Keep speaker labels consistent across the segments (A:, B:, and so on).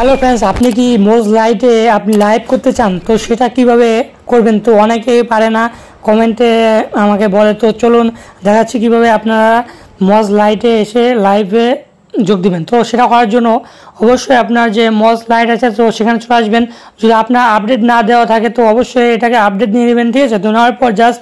A: Hello friends, আপনি কি মোজ লাইটে আপনি লাইভ করতে চান? তো সেটা কিভাবে করবেন? তো অনেকেই পারে না, কমেন্টে আমাকে বলে। তো চলুন দেখাচ্ছি কিভাবে আপনারা মজ লাইটে এসে লাইভে যোগ দিবেন। তো সেটা করার জন্য অবশ্যই আপনার যে মজ লাইট আছে তো সেখানে চলে আসবেন। যদি আপনার আপডেট না দেওয়া থাকে তো অবশ্যই এটাকে আপডেট নিয়ে নেবেন, ঠিক আছে? তো নেওয়ার পর জাস্ট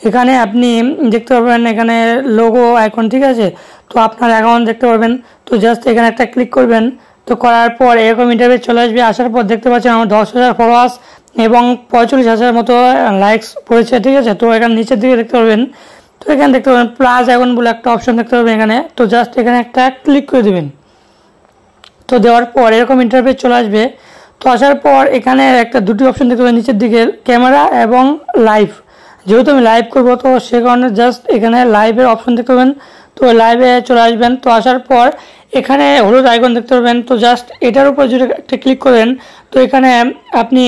A: এখানে আপনি দেখতে পাবেন এখানে লোগো আইকন, ঠিক আছে? তো আপনার অ্যাকাউন্ট দেখতে পাবেন। তো জাস্ট এখানে একটা ক্লিক করবেন। তো করার পর এরকম ইন্টারভিউ চলে আসবে। আসার পর দেখতে পাচ্ছেন আমার 10,000 ফলোয়ার্স এবং 45,000 মতো লাইকস পড়েছে, ঠিক আছে? তো এখানে নিচের দিকে দেখতে পাবেন, তো এখানে দেখতে পাবেন প্লাস আইকন বলে একটা অপশন দেখতে পাবেন এখানে। তো জাস্ট এখানে একটা ক্লিক করে দেবেন। তো দেওয়ার পর এরকম ইন্টারভিউ চলে আসবে। তো আসার পর এখানে একটা দুটি অপশন দেখতে পাবেন নিচের দিকে, ক্যামেরা এবং লাইভ। যেহেতু আমি লাইভ করবো তো সে কারণে জাস্ট এখানে লাইভের অপশন দেখতে পাবেন। তো লাইভে চলে আসবেন। তো আসার পর এখানে হলুদ আইকন দেখতে পাবেন। তো জাস্ট এটার উপর যদি একটা ক্লিক করেন তো এখানে আপনি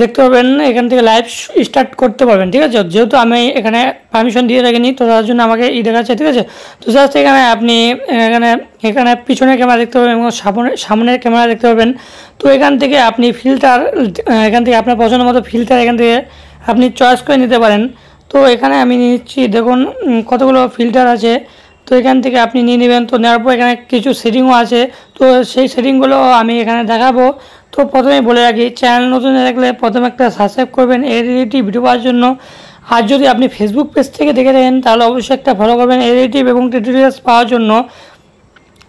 A: দেখতে পাবেন এখান থেকে লাইভ স্টার্ট করতে পারবেন, ঠিক আছে? যেহেতু আমি এখানে পারমিশন দিয়ে রাখিনি তো তার জন্য আমাকে দেখাচ্ছে, ঠিক আছে? তো জাস্ট এখানে আপনি এখানে এখানে পিছনের ক্যামেরা দেখতে পাবেন এবং সামনের ক্যামেরা দেখতে পাবেন। তো এখান থেকে আপনি ফিল্টার, এখান থেকে আপনার পছন্দ মতো ফিল্টার এখান থেকে আপনি চয়েস করে নিতে পারেন। তো এখানে আমি নিচ্ছি, দেখুন কতগুলো ফিল্টার আছে। তো এখান থেকে আপনি নিয়ে নেবেন। তো নেওয়ার পর এখানে কিছু সেটিংও আছে, তো সেই সেটিংগুলো আমি এখানে দেখাবো। তো প্রথমে বলে রাখি, চ্যানেল নতুন থাকলে প্রথমে একটা সাবস্ক্রাইব করবেন এই রিলেটিভ ভিডিও পাওয়ার জন্য। আর যদি আপনি ফেসবুক পেজ থেকে দেখে থাকেন তাহলে অবশ্যই একটা ফলো করবেন এই রিলেটিভ এবং টিউটোরিয়ালস পাওয়ার জন্য।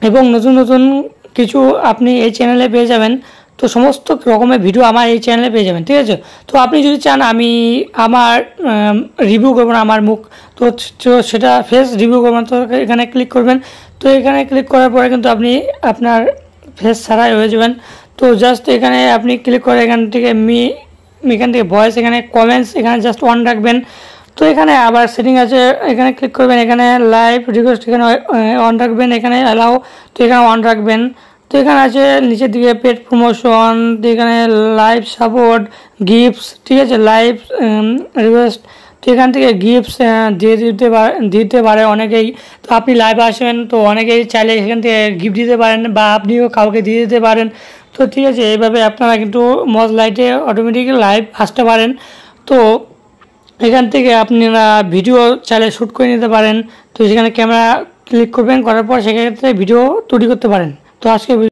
A: এবং নতুন নতুন কিছু আপনি এই চ্যানেলে পেয়ে যাবেন। তো সমস্ত রকমের ভিডিও আমার এই চ্যানেলে পেয়ে যাবেন, ঠিক আছে? তো আপনি যদি চান আমি আমার রিভিউ করবো না আমার মুখ, তো সেটা ফেস রিভিউ করবেন, তো এখানে ক্লিক করবেন। তো এখানে ক্লিক করার পরে কিন্তু আপনি আপনার ফেস ছাড়াই হয়ে যাবেন। তো জাস্ট এখানে আপনি ক্লিক করে এখান থেকে এখান থেকে ভয়েস, এখানে কমেন্টস এখানে জাস্ট অন রাখবেন। তো এখানে আবার সেটিং আছে, এখানে ক্লিক করবেন, এখানে লাইভ রিকোয়েস্ট এখানে অন রাখবেন, এখানে অ্যালাউ তো এখানে অন রাখবেন। তো এখানে আছে নিচের দিকে পেড প্রমোশন, তো এখানে লাইভ সাপোর্ট, গিফটস, ঠিক আছে? লাইভ রিকোয়েস্ট, তো এখান থেকে গিফটস দিতে পারে অনেকেই। তো আপনি লাইভ আসবেন তো অনেকেই চাইলে এখান থেকে গিফট দিতে পারেন বা আপনিও কাউকে দিয়ে দিতে পারেন। তো ঠিক আছে, এইভাবে আপনারা কিন্তু মজ লাইটে অটোমেটিক্যালি লাইভ আসতে পারেন। তো এখান থেকে আপনারা ভিডিও চাইলে শ্যুট করে নিতে পারেন। তো সেখানে ক্যামেরা ক্লিক করবেন, করার পর সেক্ষেত্রে ভিডিও তৈরি করতে পারেন। তো আজকে